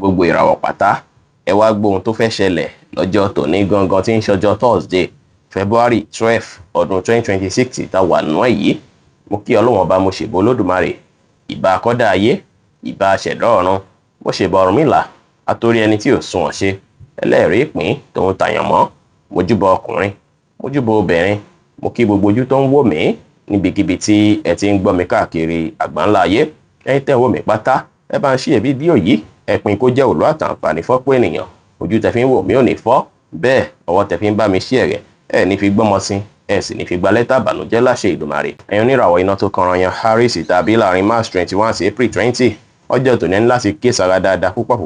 gbogbo ìràwọ̀ pátá ẹ wá gbóhun tó fẹ́ ṣẹlẹ̀ lọ́jọ́ tòní gangan tí ń ṣọjọ́ Thursday February 12 ọdún 2026 tá wà nínú èyí. Mo kí Ọlọ́run ọba, mo ṣèbà Olódùmarè, ìbà akọ́dá ayé, ìbà aṣẹ̀dá ọ̀run, mo ṣèbà Ọ̀rúnmìlà àtórí ẹni tí ò sunwọ̀n ṣe, ẹlẹ́rìí ìpín tòun tàyànmọ́, mojúbà ọkùnrin, mojúbà obìnrin, mo kí gbogbo ojú tó ń wò mí níbikíbi tí ẹ ti ń gbọ́ mi káàkiri àgbáńlá ayé. Ẹ̀yin tẹ́ ń wò mí pátá, ẹ bá ń share fídíò yìí, ẹ pín kó jẹ́ òlò àtàǹfààní fọ́pọ̀ ènìyàn. Ojú tẹ́ fi ń wò mí ò ní fọ́, bẹ́ẹ̀ ọwọ́ tẹ́ fi ń bá mi share rẹ̀ ẹ ní fi gbọ́mọ sí, ẹ sì ní fi gba lẹ́tà ìbànújẹ́ láṣẹ Ìdùmarè. Ẹ̀yin oníràwọ̀ iná tó kanran yan Aries tàbí láàrin March 21 sí April 20, ọjọ́ tòní ní láti ké sára dáadáa púpọ̀.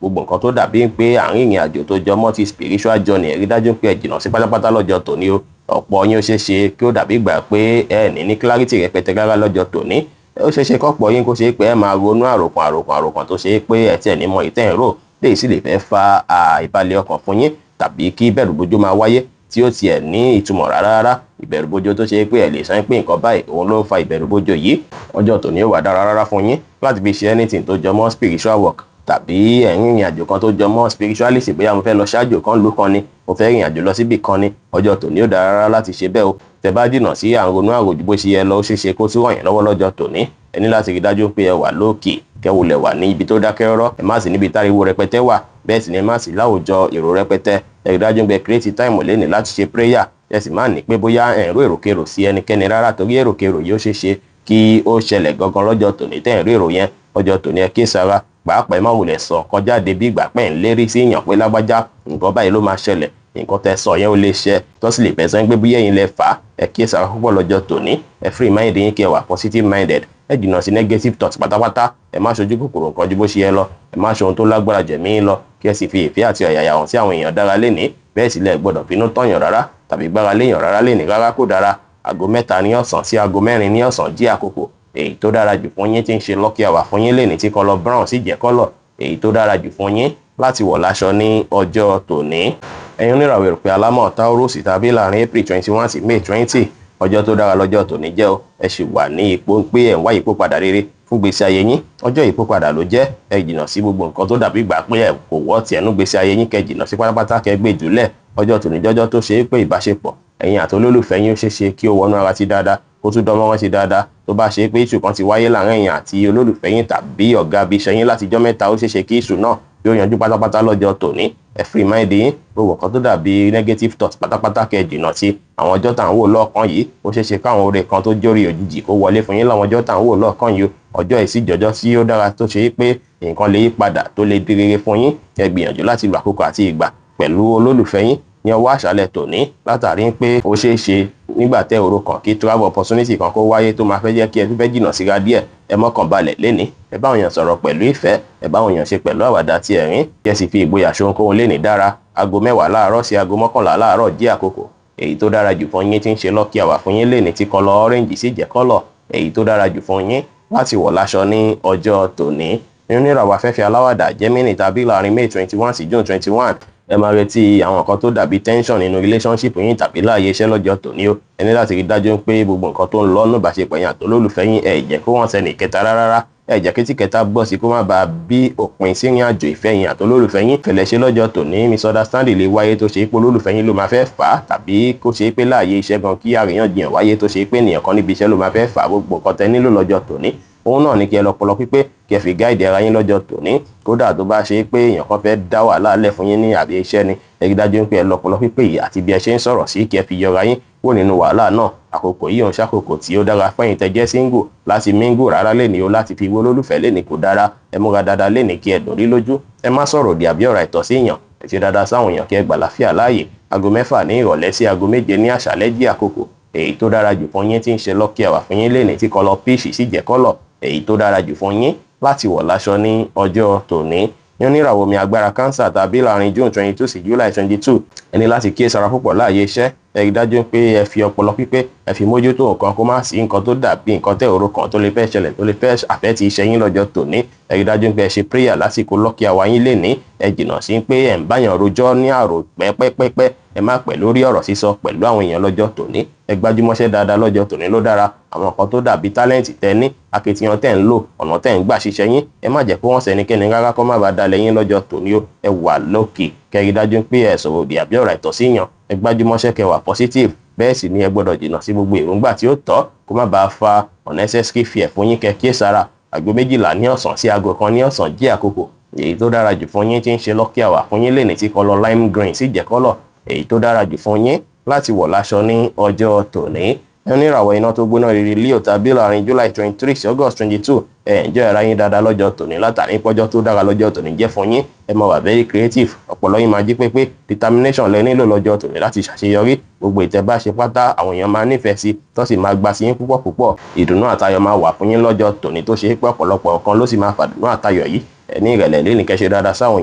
Gbogbo nǹkan tó dàbí pé àárín ìrìn àjò tó jọ mọ́ ti spiritual journey ẹ rí dájú pé ẹ jìnnà sí pátápátá lọ́jọ́ tòní o. Ọ̀pọ̀ yín ó ṣeé ṣe kí ó dàbí ìgbà pé ẹ ní clarity rẹpẹtẹ rárá lọ́jọ́ tòní. Ó ṣeé ṣe kọ́pọ̀ yín kó ṣe pé ẹ máa ronú àròkàn tó ṣe pé ẹ tiẹ̀ ní mọ ìtẹ́ ń rò, léyìí sì lè fẹ́ fa ìbàlẹ̀ ọkàn fún yín, tàbí kí ìbẹ̀rùbojo máa wáyé tí ó tiẹ̀ ní ìtumọ̀ rárá. Ìbẹ̀rùbojo tó ṣe pé ẹ lè sọ pé nǹkan báyìí òun ló ń fa ìbẹ̀rùbojo yìí. Ọjọ́ tòní ó wà dára rárá fún yín láti fi ṣe anything tó jọ mọ́ spiritual work, tàbí ẹ̀yin ìrìn àjò kan tó jọ mọ́ spirituality, bóyá mo fẹ́ lọ ṣáájò kan ló kan ni, mo fẹ́ rìn àjò lọ síbì kan ni. Ọjọ́ tòní ó dára rárá láti ṣe bẹ́ẹ̀ o. Tẹ́ bá jìnnà sí àrònú àròjù bó ṣe yẹ lọ, ó ṣeé ṣe kó tún ràn yín lọ́wọ́ lọ́jọ́ tòní. Ẹ ní láti rí dájú pé ẹ wà lókè, kẹ́wulẹ̀ wà ní ibi tó dákẹ́ rọ́rọ́, ẹ má sì níbi táriwo rẹpẹtẹ wà, bẹ́ẹ̀ sì ni ẹ má sì láwùjọ èrò rẹpẹtẹ. Ẹ rí dájú pé create time lẹ́nìí láti ṣe prayer. Ẹ sì má ní pé bóyá ẹ ń rò èròkèrò sí ẹnikẹ́ni rárá, torí èròkèrò yóò ṣeé ṣe kí ó ṣẹlẹ̀ gangan lọ́jọ́ tòní tẹ́ ẹ̀ ń rí èrò yẹn. Ọjọ́ tòní ẹ ké sára, pàápàá ẹ má wulẹ̀ sọ kọjá dé bí ìgbà pẹ́ ń lérí sí èèyàn pé lágbájá nǹkan báyìí ló máa ṣẹlẹ̀, nǹkan tẹ́ sọ yẹn ó lè ṣẹ tó sì lè fẹ́ sọ pé bóyá ẹ̀yin lẹ fà á. Ẹ ké sára púpọ̀ lọ́jọ́ tòní, ẹ free mind yín kí ẹ wà positive minded, ẹ jìnnà sí negative thoughts pátápátá. Ẹ má ṣojú kòkòrò nǹkan ju bó ṣe yẹ lọ, ẹ má ṣe ohun tó lágbára jẹ̀mí yín lọ, kí ẹ sì fi ìfẹ́ àti ọ̀yàyà hàn sí àwọn èèyàn dára lénìí. Bẹ́ẹ̀ sì lẹ gbọ́dọ̀ bínú tọ̀yàn rárá tàbí gbára léèyàn rárá lénìí rárá kò dára. Aago 3 ní ọ̀sán sí aago 4 ní ọ̀sán jí àkókò èyí tó dára jù fún yín tí ń ṣe lucky hour fún yín lénìí tí kọlọ brown sì jẹ́ kọ́lọ̀ èyí tó dára jù fún yín láti wọ̀ láṣọ ní ọjọ́ tòní. Ẹ̀yin oníràwọ̀ èrò pé alámọ̀ Taurus tàbí láàrin April 21 sí May 20, ọjọ́ tó dára lọ́jọ́ tòní jẹ́ o. Ẹ sì wà ní ipò pé ẹ̀ ń wá ipò padà rere fún gbèsè ayé yín. Ọjọ́ ipò padà ló jẹ́. Ẹ jìnnà sí gbogbo nǹkan tó dàbí ìgbà pé ẹ kò wọ́ ti ẹnu gbèsè ayé yín, kẹ́ jìnnà sí pátápátá, kẹ́ gbé jùlẹ̀. Ọjọ́ tòní jọjọ́ tó ṣe é pé ìbáṣepọ̀ ẹ̀yin àti olólùfẹ́ yín ó ṣeé ṣe kí ó wọnú ara ti dáadáa, kó tún dánmọ́ wọn sí dáadáa. Tó bá ṣe pé ìṣù kan ti wáyé láàrin ẹ̀yin àti olólùfẹ́ yín tàbí ọ̀gá ibi iṣẹ́ yín láti jọ́ mẹ́ta, ó ṣeé ṣe kí ìṣù náà yóò yanjú pátápátá lọ́jọ́ tòní. Ẹ free mind yín, gbogbo nǹkan tó dàbí negative thoughts pátápátá kẹ́ jìnnà sí. Àwọn ọjọ́ tá à ń wò lọ́ọ̀kan yìí, ó ṣeé ṣe káwọn oore kan tó jórí òjijì kó wọlé fún yín láwọn ọjọ́ tá à ń wò lọ́ọ̀kan yìí. Ọjọ́ ìsíjọjọ́ tí ó dára tó ṣe pé nǹkan lè yí padà tó lè di rere fún yín. Ẹ gbìyànjú láti lo àkókò àti ìgbà pẹ̀lú olólùfẹ́ yín ní ọwọ́ àṣálẹ́ tòní, látàrí pé ó ṣeé ṣe nígbà tẹ́ òro kan kí travel opportunity kan kó wáyé tó máa fẹ́ jẹ́ kí ẹ tún fẹ́ jìnnà síra díẹ̀. Ẹ mọ́kàn balẹ̀ lénìí, ẹ bá òyàn sọ̀rọ̀ pẹ̀lú ìfẹ́, ẹ bá òyàn ṣe pẹ̀lú àwàdà àti ẹ̀rín, kí ẹ sì fi ìgboyà ṣohunkóhun lénìí dára. Aago 10 láàárọ̀ sí aago 11 láàárọ̀ jí àkókò èyí tó dára jù fún yín tí ń ṣe lucky hour fún yín lénìí tí kọlọ orange sì jẹ́ kọ́lọ̀ èyí tó dára jù fún yín láti wọ̀ láṣọ ní ọjọ́ tòní. Nínú ìràwọ̀ afẹ́fẹ́ aláwàdà Gemini tàbí láàrin May 21 sí June 21, ẹ máa retí àwọn nǹkan tó dàbí tension nínú relationship yín tàbí láàyè iṣẹ́ lọ́jọ́ tòní o. Ẹ ní láti rí dájú pé gbogbo nǹkan tó ń lọ nínú ìbáṣepọ̀ yín àti olólùfẹ́ yín ẹ jẹ́ kó wọ́n sẹ́ni kẹta rárá. Ẹ jẹ́ kí tí kẹta bọ́ sí kó má bàa bí òpin sí ìrìn àjò ìfẹ́ yín àti olólùfẹ́ yín. Fẹ̀lẹ́ ṣe lọ́jọ́ tòní misunderstanding lè wáyé tó ṣe pé olólùfẹ́ yín ló máa fẹ́ fà á, tàbí kó ṣe pé láàyè iṣẹ́ gan kí àríyànjiyàn wáyé tó ṣe pé ènìyàn kan níbi iṣẹ́ ló máa fẹ́ fà á. Gbogbo nǹkan tẹ́ nílò lọ́jọ́ tòní òun náà ni kí ẹ lọ́pọlọ pípé, kí ẹ fi gáìdì ara yín lọ́jọ́ tòní. Kódà tó bá ṣe pé èèyàn kan fẹ́ dá wàhálà lẹ̀ fún yín ní àbí iṣẹ́ ni, ẹ rí dájú pé ẹ lọ́pọlọ pípé yìí àti bí ẹ ṣe ń sọ̀rọ̀ sí, kí ẹ fi yọra yín kúrò nínú wàhálà náà. Àkókò yìí òun ṣàkókò tí ó dára fẹ́yìn tẹ́ jẹ́ single láti mingle rárá lénìí o, láti fi wó olólùfẹ́ lénìí kò dára. Ẹ múra dáadáa lénìí kí ẹ dùn rí lójú, ẹ má sọ̀rọ̀ òdì àbí ọ̀rọ̀ àìtọ́ sí èèyàn. Ẹ ṣe dáadáa sáwọn èèyàn kí ẹ gbà láfíà láàyè. Aago 6 ní ìrọ̀lẹ́ sí aago 7 ní àṣálẹ́ jí àkókò èyí tó dára jù fún yín tí ń ṣe lucky hour fún yín lénìí tí kọlọ peach sì jẹ́ kọ́lọ̀ èyí tó dára jù fún yín láti wọ̀ láṣọ ní ọjọ́ tòní. Ní oníràwọ̀ omi agbára Cancer tàbí láàrin June 22 sí July 22, ẹ ní láti kíyèsára púpọ̀ láàyè iṣẹ́. Ẹ rí dájú pé ẹ fi ọpọlọ pípé, ẹ fi mójútó nǹkan kó má sí nǹkan tó dàbí nǹkan tẹ́ òro kan tó lè fẹ́ ṣẹlẹ̀ tó lè fẹ́ àfẹ́tì iṣẹ́ yín lọ́jọ́ tòní. Ẹ rí dájú pé ẹ ṣe prayer lásìkò lucky hour yín lénìí. Ẹ jìnnà sí pé ẹ ń báyàn rojọ́ ní àrò pẹ́pẹ́pẹ́pẹ́ ẹ má pẹ́ lórí ọ̀rọ̀ sísọ pẹ̀lú àwọn èèyàn lọ́jọ́ tòní, ẹ gbájúmọ́ṣẹ́ dáadáa lọ́jọ́ tòní ló dára. Àwọn nǹkan tó dàbí tálẹ́ǹtì tẹ́ ní, akitiyan tẹ́ ń lò, ọ̀nà tẹ́ ń gbà ṣiṣẹ́ yín, ẹ má jẹ́ kó wọ́n sẹ́nikẹ́ni rárá kó má bàa dalẹ̀ yín lọ́jọ́ tòní o. Ẹ wà lókè, kẹ́rí dájú pé ẹ sọ̀rọ̀ òdì àbí ọ̀rọ̀ àìtọ́sí yàn, ẹ gbájúmọ́ṣẹ́ kẹ́ wà positive. Bẹ́ẹ̀ sì ni ẹ gbọ́dọ̀ jìnnà sí gbogbo èròǹgbà tí ó tọ́ kó má bàa fa unnecessary fear fún yín. Kẹ́ kíyèsára, aago 12 ní ọ̀sán sí aago 1 ní ọ̀sán jẹ́ àkókò èyí tó dára jù fún yín tí ń ṣe lucky hour fún yín lẹ́ni tí kọ́lọ̀ lime green sì jẹ́ kọ́lọ̀ èyí tó dára jù fún yín láti wọ̀ láṣọ ní ọjọ́ tòní. Oníràwọ̀ iná tó gbóná riri Leo tàbí láàrin July 23 sí August 22 ǹjẹ́ ara yín dáadáa lọ́jọ́ tòní látàrí pọ́jọ́ tó dára lọ́jọ́ tòní jẹ́ fún yín. Ẹ máa wà very creative, ọpọlọ yín máa jí pépé, determination lẹ nílò lọ́jọ́ tòní láti ṣàṣeyọrí. Gbogbo ìtẹ́bá ṣe pátá àwọn èèyàn máa nífẹ̀ẹ́ sí tó sì máa gbà sí yín púpọ̀ púpọ̀. Ìdùnnú àtayọ̀ máa wà fún yín lọ́jọ́ tòní tó ṣe pé ọ̀pọ̀lọpọ̀ kan ló sì máa fàdùnnú àtayọ̀ yìí. Ẹ ní ìrẹ̀lẹ̀ lé ní kẹ́ ṣe dáadáa sáwọn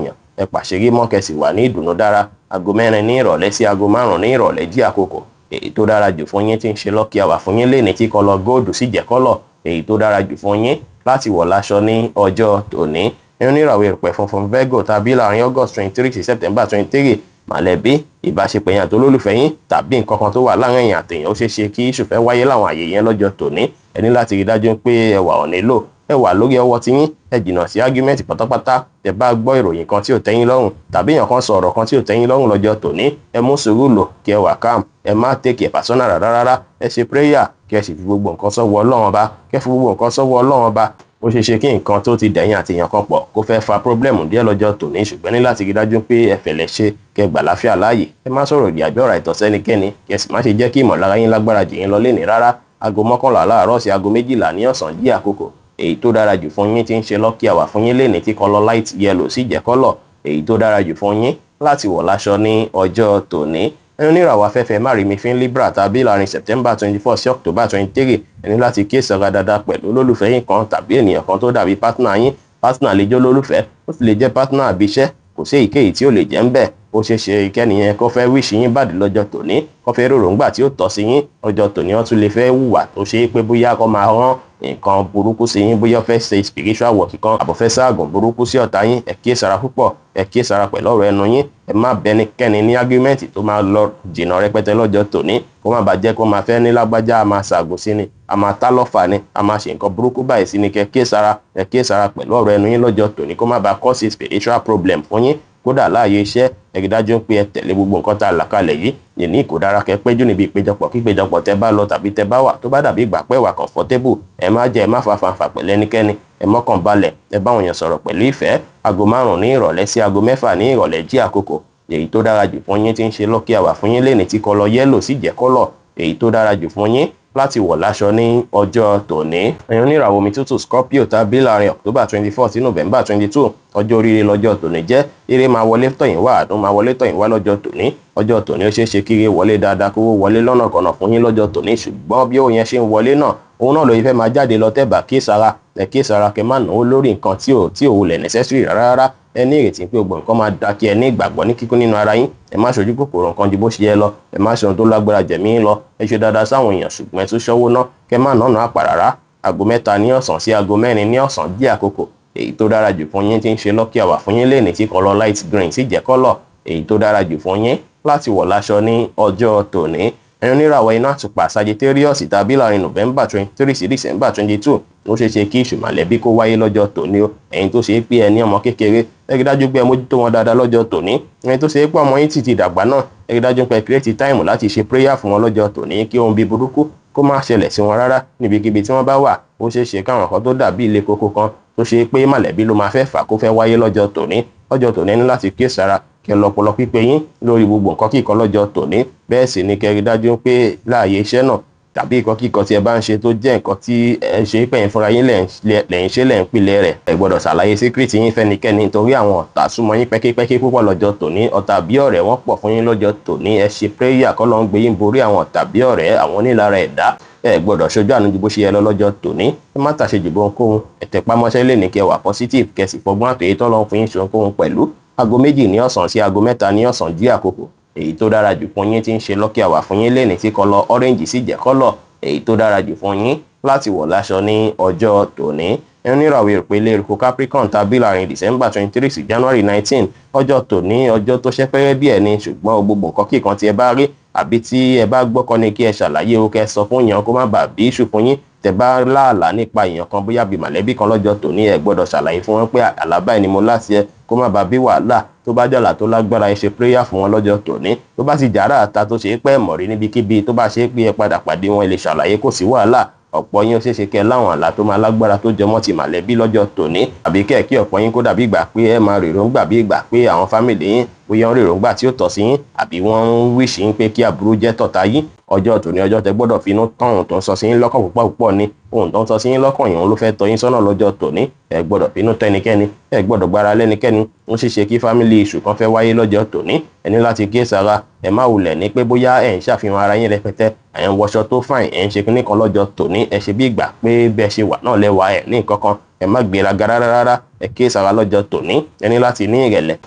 èèyàn, ẹ pàṣírí mọ́ kẹ́ sì wà ní ìdùnnú dára. Aago 4 ní ìrọ̀lẹ́ sí aago 5 ní ìrọ̀lẹ́ jí àkókò èyí tó dára jù fún yín tí ń ṣe lucky hour fún yín lẹ́ni tí kọ́lọ̀ gold sì jẹ́ kọ́lọ̀ èyí tó dára jù fún yín láti wọ̀ láṣọ ní ọjọ́ tòní. Oníràwọ̀ erùpẹ̀ funfun Virgo tàbí láàrin August 23 sí September 23 mọ̀lẹ́bí, ìbáṣepọ̀ yẹn àti olólùfẹ́ yín tàbí nǹkan kan tó wà láàrin ẹ̀yin àtẹ̀yìn ó ṣeé ṣe kí ìṣùfẹ́ wáyé láwọn àyè yẹn lọ́jọ́ tòní. Ẹ ní láti rí dájú pé ẹ wà ọ̀nà èlò, ẹ wà lórí ọwọ́ tí yín, ẹ jìnnà sí argument pátápátá. Tẹ bá gbọ́ ìròyìn kan tí ò tẹ́yìn lọ́rùn tàbí èèyàn kan sọ ọ̀rọ̀ kan tí ò tẹ́yìn lọ́rùn lọ́jọ́ tòní, ẹ mú sùúrù lò kí ẹ wà calm, ẹ má take it personal rárá. Ẹ ṣe prayer kí ẹ sì fi gbogbo nǹkan sọ́wọ́ Ọlọ́run Ọba, kẹ́ fi gbogbo nǹkan sọ́wọ́ Ọlọ́run Ọba. Ó ṣeé ṣe kí nǹkan tó ti dẹ̀yìn àti èèyàn kan pọ̀ kó fẹ́ fa problem díẹ̀ lọ́jọ́ tòní, ṣùgbọ́n ní láti rí dájú pé ẹ fẹ̀lẹ̀ ṣe kẹ́ gbà láfíà láàyè. Ẹ má sọ̀rọ̀ ìdí àbí ọ̀rọ̀ àìtọ́sẹ́nikẹ́ni, kí ẹ sì má ṣe jẹ́ kí ìmọ̀lára yín lágbára jù yín lọ lénìí rárá. Aago 11 láàárọ̀ sí aago 12 ní ọ̀sán jí àkókò èyí tó dára jù fún yín tí ń ṣe lucky hour fún yín lẹ́ni tí kọ́lọ̀ light yellow sì jẹ́ kọ́lọ̀ èyí tó dára jù fún yín láti wọ̀ láṣọ ní ọjọ́ tòní. Oníràwọ̀ afẹ́fẹ́ márìmí fín Libra tàbí láàrin September 24 sí October 23 ẹ ní láti kíyèsára dáadáa pẹ̀lú olólùfẹ́ yín kan tàbí ènìyàn kan tó dàbí partner yín. Partner lè jẹ́ olólùfẹ́, ó sì lè jẹ́ partner àbíṣẹ́, kò sí èyíkéyìí tí ó lè jẹ́ ń bẹ̀. Ó ṣeé ṣe kẹ́niyẹn kó fẹ́ wíṣì yín bàdí lọ́jọ́ tòní, kó fẹ́ ròròǹgbà tí ó tọ́ sí yín ọjọ́ tòní. Wọ́n tún lè fẹ́ hùwà tó ṣe pé bóyá kó máa rán nǹkan burúkú sí yín, bóyá fẹ́ ṣe spiritual work kan àbọ̀ fẹ́ ságùn burúkú sí ọ̀tá yín. Ẹ kíyèsára púpọ̀, ẹ kíyèsára pẹ̀lú ọ̀rọ̀ ẹnu yín, ẹ má bẹ́nikẹ́ni ní argument tó máa lọ jìnnà rẹpẹtẹ lọ́jọ́ tòní kó má bàa jẹ́ kó máa fẹ́ ní lágbájá a máa ṣàgùn sí ni, a máa tá lọ́fà ni, a máa ṣe nǹkan burúkú báyìí sí ni. Kẹ́ kíyèsára, ẹ kíyèsára pẹ̀lú ọ̀rọ̀ ẹnu yín lọ́jọ́ tòní kó má bàa cause spiritual problem fún yín. Kódà láàyè iṣẹ́ ẹ rí dájú pé ẹ tẹ̀lé gbogbo nǹkan tá a là kalẹ̀ yìí. Ní kò dára kẹ́ péjú níbi ìpéjọpọ̀ kí ìpéjọpọ̀ tẹ́ bá lọ tàbí tẹ́ bá wà tó bá dàbí ìgbà pẹ́ wà comfortable, ẹ má jẹ́ ẹ má fa fanfà pẹ̀lú ẹnikẹ́ni, ẹ mọ́kàn balẹ̀, ẹ bá wọn yàn sọ̀rọ̀ pẹ̀lú ìfẹ́. Aago 5 ní ìrọ̀lẹ́ sí aago 6 ní ìrọ̀lẹ́ jí àkókò èyí tó dára jù fún yín tí ń ṣe lucky hour fún yín lẹ́ni tí kọ́lọ̀ yellow sì jẹ́ kọ́lọ̀ èyí tó dára jù fún yín láti wọ̀ láṣọ ní ọjọ́ tòní. Ẹ̀yin oníràwọ̀ omi tútù Scorpio tàbí láàrin October 24 sí November 22 ọjọ́ oríire lọ́jọ́ tòní jẹ́. Ire máa wọlé tọ̀yìn wá, àdùn máa wọlé tọ̀yìn wá lọ́jọ́ tòní. Ọjọ́ tòní ó ṣeé ṣe kí ire wọlé dáadáa kó wọlé lọ́nà kọ̀nà fún yín lọ́jọ́ tòní, ṣùgbọ́n bí òun yẹn ṣe ń wọlé náà òun náà ló fẹ́ máa jáde lọ tẹ́bà kíyèsára. Ẹ kíyèsára kẹ́ má náwó lórí nǹkan tí ò lẹ̀ necessary rárá. Ẹ ní ìrètí pé gbogbo nǹkan máa da kí ẹ ní ìgbàgbọ́ ní kíkún nínú ara yín. Ẹ má ṣojú kòkòrò nǹkan ju bó ṣe yẹ lọ, ẹ má ṣe ohun tó lágbára jẹ̀mí yín lọ. Ẹ ṣe dáadáa sáwọn èèyàn ṣùgbọ́n ẹ tún ṣọ́wó ná, kẹ́ má nánà àpàràrá. Aago 3 ní ọ̀sán sí aago 4 ní ọ̀sán jí àkókò èyí tó dára jù fún yín tí ń ṣe lucky hour fún yín lẹ́ni tí kọ́lọ̀ light green sì jẹ́ kọ́lọ̀ èyí tó dára jù fún yín láti wọ̀ láṣọ ní ọjọ́ tòní. Ẹ̀yin oníràwọ̀ iná àtùpà Sagittarius tàbí láàrin November 23 sí December 22 ó ṣeé ṣe kí ìṣù mọ̀lẹ́bí kó wáyé lọ́jọ́ tòní o. Ẹ̀yin tó ṣe é pé ẹ ní ọmọ kékeré ẹ rí dájú pé ẹ mójútó wọn dáadáa lọ́jọ́ tòní. Ẹ̀yin tó ṣe é pé ọmọ yín ti dàgbà náà ẹ rí dájú pé ẹ create time láti ṣe prayer fún wọn lọ́jọ́ tòní kí ohun bí burúkú kó má ṣẹlẹ̀ sí wọn rárá níbikíbi tí wọ́n bá wà. Ó ṣeé ṣe káwọn kan tó dàbí ilé kókó kan tó ṣe pé mọ̀lẹ́bí ló máa fẹ́ fà kó fẹ́ wáyé lọ́jọ́ tòní. Lọ́jọ́ tòní ní láti kíyèsára kẹ́ lọ́pọlọ pípé yín lórí gbogbo nǹkan kíkan lọ́jọ́ tòní. Bẹ́ẹ̀ sì ni kẹ́ rí dájú pé láàyè iṣẹ́ náà tàbí nǹkan kíkan tí ẹ bá ń ṣe tó jẹ́ nǹkan tí ẹ ṣe pẹ̀yìn fúnra yín lẹ́yìn ṣe lẹ́yìn pilẹ̀ rẹ̀, ẹ gbọ́dọ̀ ṣàlàyé secret yín fẹ́nikẹ́ni nítorí àwọn ọ̀tá súnmọ́ yín pẹ́kípẹ́kí púpọ̀ lọ́jọ́ tòní. Ọ̀tá bí ọ̀rẹ́ wọn pọ̀ fún yín lọ́jọ́ tòní. Ẹ ṣe prayer kọ́ ló ń gbé yín borí àwọn ọ̀tá bí ọ̀rẹ́ àwọn onílára ẹ̀dá. Ẹ gbọ́dọ̀ ṣojú àánú ju bó ṣe yẹ lọ lọ́jọ́ tòní. Ẹ má tàṣe jù bóńkóhun, ẹ tẹpá mọ́ṣẹ́ lẹ́ni kẹ́ wà positive kẹ́ sì fọgbọ́n àtòyé tó lọ́n fún yín ṣohunkóhun pẹ̀lú. Aago 2 ní ọ̀sán sí aago 3 ní ọ̀sán jí àkókò èyí tó dára jù fún yín tí ń ṣe lucky hour fún yín lẹ́ni tí kọ́lọ̀ orange sì jẹ́ kọ́lọ̀ èyí tó dára jù fún yín láti wọ̀ láṣọ ní ọjọ́ tòní. oníràwọ̀ ìpele eruku Capricorn tàbí láàrin December 23 sí January 19 ọjọ́ tòní ọjọ́ tó ṣẹ́pẹ́rẹ́ bí ẹni ṣùgbọ́n gbogbo nǹkan kíkan tí ẹ bá rí àbí tí ẹ bá gbọ́ kọ́ ni kí ẹ ṣàlàyé o kẹ́ sọ fún yàn kó má bàa bí ìṣù fún yín tẹ́ bá láàlá nípa èèyàn kan bóyá bíi mọ̀lẹ́bí kan lọ́jọ́ tòní ẹ gbọ́dọ̀ ṣàlàyé fún wọn pé àlá báyìí ni mo láti ẹ kó má bàa bí wàhálà tó bá jàlá tó lágbára ẹ ṣe prayer fún wọn lọ́jọ́ tòní tó bá sì jàrá àta tó ṣe é pẹ́ mọ̀rí níbikíbi tó bá ṣe é pé ẹ padà pàdé wọn ẹ lè ṣàlàyé kò sí wàhálà ọ̀pọ̀ yín ó ṣeéṣe kẹ́ láwọn àlá tó máa lágbára tó jọmọ́ ti mọ̀lẹ́bí lọ́jọ́ tòní àbí kí ọ̀pọ̀ yín kó dàbí ìgbà pé ẹ máa rèròǹgbà bí ìgbà pé àwọn fámìlì yín bóyá ń rèròǹgbà tí ó tọ́ sí yín àbí wọ́n ń wíṣì yín pé kí aburú jẹ́ tọ̀tá yín ọjọ́ tòní ọjọ́ tẹ́ gbọ́dọ̀ finú tán ohun tó ń sọ sí yín lọ́kàn púpọ̀ ni ohun tó ń sọ sí yín lọ́kàn yìí ló fẹ́ tọ́ yín sọ́nà lọ́jọ́ tòní ẹ gbọ́dọ̀ finú tọ́ ẹnikẹ́ni ẹ gbọ́dọ̀ gbára lẹ́nikẹ́ni ó ṣeéṣe kí fámìlì iṣu kan fẹ́ wáyé lọ́jọ́ tòní ẹ ní láti kíyèsára ẹ má wulẹ̀ ní pé bóyá ẹ ń ṣàfihàn ara yín rẹpẹtẹ ẹ ń wọṣọ tó fàìn ẹ ń ṣe kíní kan lọ́jọ́ tòní ẹ ṣe bí ìgbà pé bẹ́ẹ̀ ṣe wà náà lẹ́wà ẹ ní nǹkan kan ẹ má gbéraga rárá ẹ kíyèsára lọ́jọ́ tòní ẹ ní láti ní ìrẹ̀lẹ̀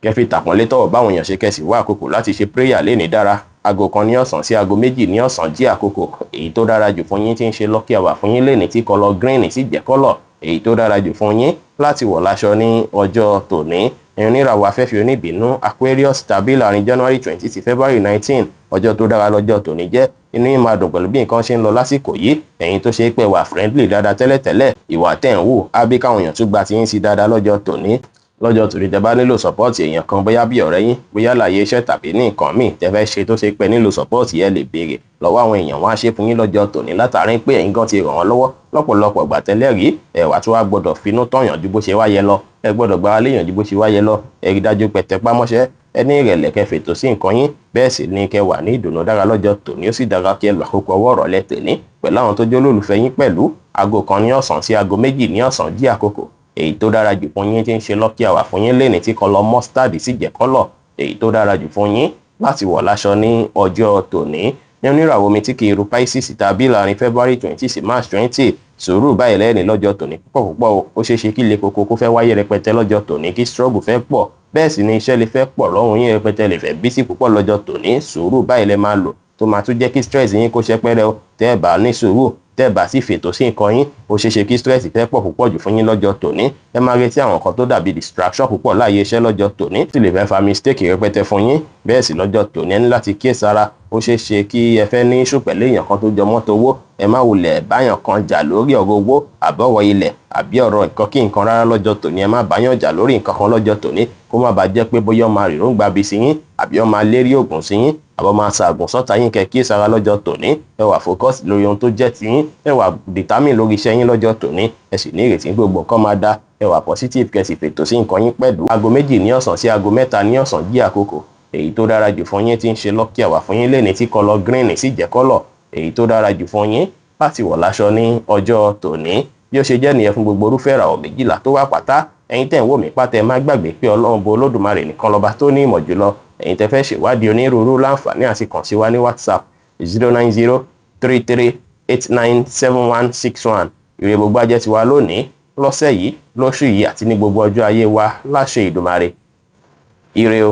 kẹfì tàpọ́nlé tọ̀wọ̀ báwọn èèyàn ṣe kẹ́sì wá àkókò láti ṣe prayer léni dára aago kan ní ọ̀sán sí aago méjì ní ọ̀sán jí àkókò èyí tó dára jù fún yín tí ń ṣe lucky hour fún yín léni tí kọlọ green sì jẹ́ kọ́lọ̀ èyí tó dára jù fún yín láti wọ̀ láṣọ ní ọjọ́ tòní oníràwọ̀ afẹ́fẹ́ oníbínú Aquarius tàbí láàrin January 20 sí February 19 ọjọ́ tó dára lọ́jọ́ tòní jẹ́ inú yín máa dùn pẹ̀lú bí nǹkan ṣe ń lọ lásìkò yìí ẹ̀yin tó ṣe é pé wà friendly dáadáa tẹ́lẹ̀tẹ́lẹ̀ ìwà tẹ̀ ń wò á bí káwọn èèyàn tún gba ti yín sí dáadáa lọ́jọ́ tòní tẹ́ bá nílò sọ́pọ́ọ̀tì èèyàn kan bóyá bí ọ̀rẹ́ yín bóyá láyé iṣẹ́ tàbí ní nǹkan míì tẹ́ fẹ́ ṣe tó ṣe pé nílò sọ́pọ́ọ̀tì ẹ lè béèrè lọ́wọ́ àwọn èèyàn wọn á ṣe fún yín lọ́jọ́ tòní látàrí pé ẹ̀yin gan ti ràn wọ́n lọ́wọ́ lọ́pọ̀lọpọ̀ ìgbà tẹ́lẹ̀ rí ẹ̀wà tó wá gbọ́dọ̀ finú tọ̀yàn ju bó ṣe wáyé lọ ẹ gbọ́dọ̀ gbára léèyàn ju bó ṣe wáyé lọ ẹ rí dájú pé tẹpá mọ́ṣẹ́ ẹ ní ìrẹ̀lẹ̀ kẹ́ fètò sí nǹkan yín bẹ́ẹ̀ sì ni kẹ́ wà ní ìdùnnú dára lọ́jọ́ tòní ó sì dára kí ẹ lọ àkókò ọwọ́ ọ̀rọ̀ lẹ tòní pẹ̀lú àwọn tó jẹ́ olólùfẹ́ yín pẹ̀lú aago kan ní ọ̀sán sí aago méjì ní ọ̀sán jí àkókò èyí tó dára jù fún yín tí ń ṣe lucky hour fún yín léni tí kọlọ mustard sì jẹ́ kọ́lọ̀ èyí tó dára jù fún yín láti wọ̀ láṣọ ní ọjọ́ tòní ní oníràwọ̀ omi tí kì í ru Pisces tàbí láàrin February 20 sí March 20 sùúrù báyìí lẹ́yìn lọ́jọ́ tòní púpọ̀ ó ṣeéṣe kí ilé koko kó fẹ́ wáyé rẹpẹtẹ lọ́jọ́ tòní kí struggle fẹ́ pọ̀ bẹ́ẹ̀ sì ni iṣẹ́ lè fẹ́ pọ̀ lọ́rùn yín rẹpẹtẹ lè fẹ́ bí sí púpọ̀ lọ́jọ́ tòní sùúrù báyìí lẹ máa lò tó máa tún jẹ́ kí stress yín kó ṣẹpẹ́rẹ́ o tẹ́ ẹ bá ní sùúrù tẹ́ ẹ bá sì fètò sí nǹkan yín ó ṣeéṣe kí stress fẹ́ pọ̀ púpọ̀ jù fún yín lọ́jọ́ tòní ẹ máa retí àwọn nǹkan tó dàbí distraction púpọ̀ láàyè iṣẹ́ lọ́jọ́ tòní sì lè fẹ́ fa mistake rẹpẹtẹ fún yín bẹ́ẹ̀ sì lọ́jọ́ tòní ẹ ní láti kíyèsára ó ṣeéṣe kí ẹ fẹ́ ní issue pẹ̀lú èèyàn kan tó jọ mọ́tò owó ẹ má wulẹ̀ báyàn kan jà lórí ọ̀rọ̀ owó àbọ̀wọ̀ ilẹ̀ àbí ọ̀rọ̀ nǹkan kí nǹkan rárá lọ́jọ́ tòní ẹ má báyàn jà lórí nǹkan kan lọ́jọ́ tòní kó má bàa jẹ́ pé bóyá ọmọ rírun gbabi sí yín àbí ọmọ lérí ògùn sí yín àbọ̀ máa ṣàgùn sọ́ta yín kẹ́ kíyèsára lọ́jọ́ tòní ẹ wà focus lórí ohun tó jẹ́ ti yín ẹ wà determine lórí iṣẹ́ yín lọ́jọ́ tòní ẹ sì ní ìrètí gbogbo nǹkan máa dá ẹ wà positive kẹ́ sì fètò sí nǹkan yín pẹ̀lú aago méjì ní ọ̀sán sí aago mẹ́ta ní ọ̀sán jí àkókò èyí tó dára jù fún yín tí ń ṣe lucky hour fún yín léni tí kọlọ green sì jẹ́ kọ́lọ̀ èyí tó dára jù fún yín láti wọ̀ láṣọ ní ọjọ́ tòní bí ó ṣe jẹ́ nìyẹn fún gbogbo orúfẹ́ ìràwọ̀ méjìlá tó wà pátá ẹ̀yin tẹ́ ń wò mí pátá ẹ má gbàgbé pé Ọlọ́run bo Olódùmarè nìkan lọ́ba tó ní ìmọ̀ jùlọ ẹ̀yin tẹ́ fẹ́ ṣèwádìí onírúurú láǹfààní àti kàn sí wa ní WhatsApp 09033897161 ire gbogbo ajẹ́ tiwa lónìí lọ́sẹ̀ yìí lóṣù yìí àti ní gbogbo ọjọ́ ayé wa láṣẹ Ìdùmarè ire o.